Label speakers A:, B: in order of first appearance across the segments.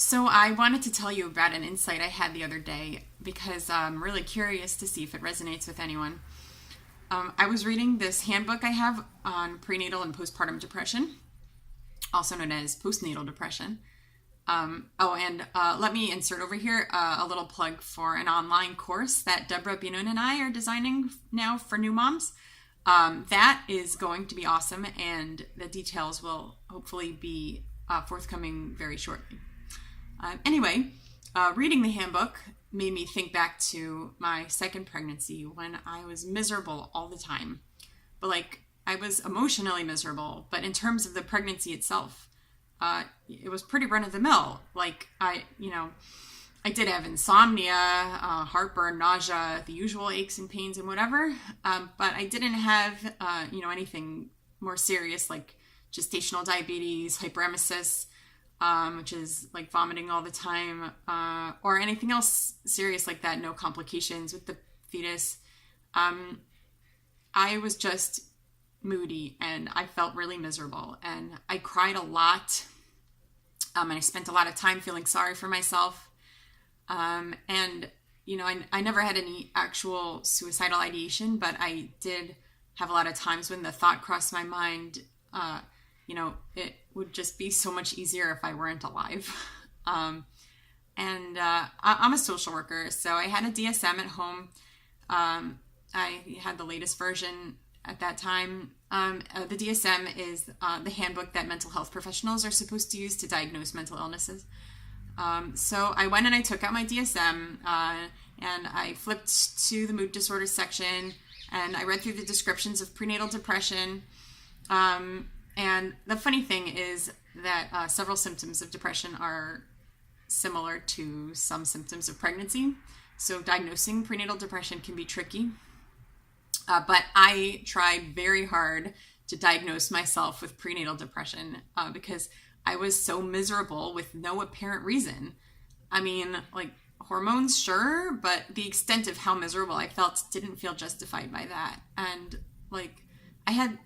A: So I wanted to tell you about an insight I had the other day because I'm really curious to see if it resonates with anyone. I was reading this handbook I have on prenatal and postpartum depression, also known as postnatal depression. Let me insert over here a little plug for an online course that Deborah Binon and I are designing now for new moms. That is going to be awesome, and the details will hopefully be forthcoming very shortly. Reading the handbook made me think back to my second pregnancy when I was miserable all the time. But I was emotionally miserable, but in terms of the pregnancy itself, it was pretty run of the mill. I did have insomnia, heartburn, nausea, the usual aches and pains and whatever. But I didn't have, anything more serious like gestational diabetes, hyperemesis, which is like vomiting all the time, or anything else serious like that. No complications with the fetus. I was just moody and I felt really miserable and I cried a lot. And I spent a lot of time feeling sorry for myself. I never had any actual suicidal ideation, but I did have a lot of times when the thought crossed my mind, it would just be so much easier if I weren't alive. I'm a social worker, so I had a DSM at home. I had the latest version at that time. The DSM is the handbook that mental health professionals are supposed to use to diagnose mental illnesses. So I went and I took out my DSM and I flipped to the mood disorders section and I read through the descriptions of prenatal depression. And the funny thing is that several symptoms of depression are similar to some symptoms of pregnancy. So diagnosing prenatal depression can be tricky. But I tried very hard to diagnose myself with prenatal depression because I was so miserable with no apparent reason. I mean, hormones, sure, but the extent of how miserable I felt didn't feel justified by that. And I had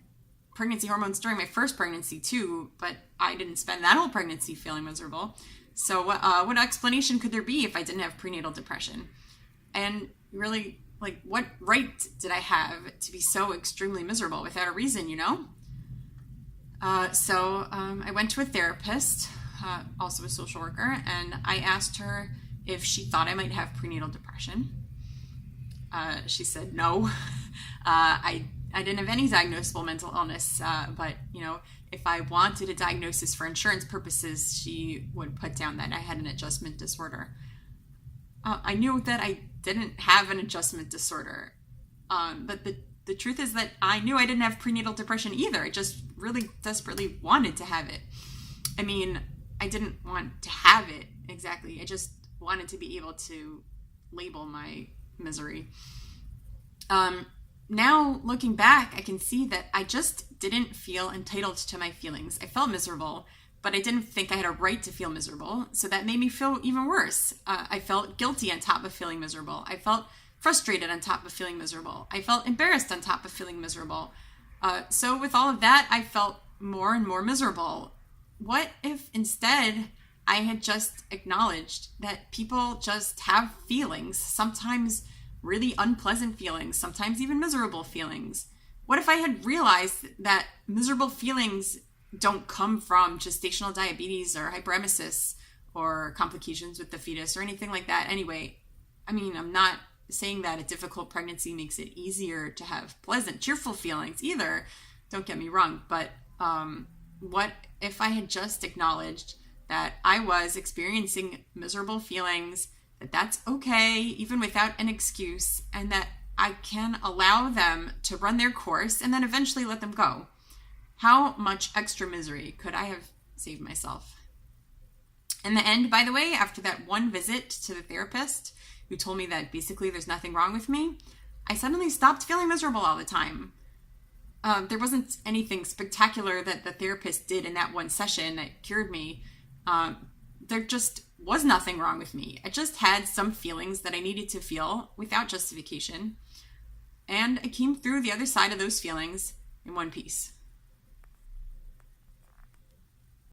A: pregnancy hormones during my first pregnancy too, but I didn't spend that whole pregnancy feeling miserable. So what explanation could there be if I didn't have prenatal depression? And really, what right did I have to be so extremely miserable without a reason, So I went to a therapist, also a social worker, and I asked her if she thought I might have prenatal depression. She said no. I didn't have any diagnosable mental illness, but if I wanted a diagnosis for insurance purposes, she would put down that I had an adjustment disorder. I knew that I didn't have an adjustment disorder, but the truth is that I knew I didn't have prenatal depression either. I just really desperately wanted to have it. I mean, I didn't want to have it exactly. I just wanted to be able to label my misery. Now, looking back, I can see that I just didn't feel entitled to my feelings. I felt miserable, but I didn't think I had a right to feel miserable, so that made me feel even worse. I felt guilty on top of feeling miserable. I felt frustrated on top of feeling miserable. I felt embarrassed on top of feeling miserable. So with all of that, I felt more and more miserable. What if instead I had just acknowledged that people just have feelings, sometimes really unpleasant feelings, sometimes even miserable feelings? What if I had realized that miserable feelings don't come from gestational diabetes or hyperemesis or complications with the fetus or anything like that? Anyway, I mean, I'm not saying that a difficult pregnancy makes it easier to have pleasant, cheerful feelings either. Don't get me wrong. But what if I had just acknowledged that I was experiencing miserable feelings, that that's okay, even without an excuse, and that I can allow them to run their course and then eventually let them go? How much extra misery could I have saved myself? In the end, by the way, after that one visit to the therapist who told me that basically there's nothing wrong with me, I suddenly stopped feeling miserable all the time. There wasn't anything spectacular that the therapist did in that one session that cured me. There just was nothing wrong with me. I just had some feelings that I needed to feel without justification. And I came through the other side of those feelings in one piece.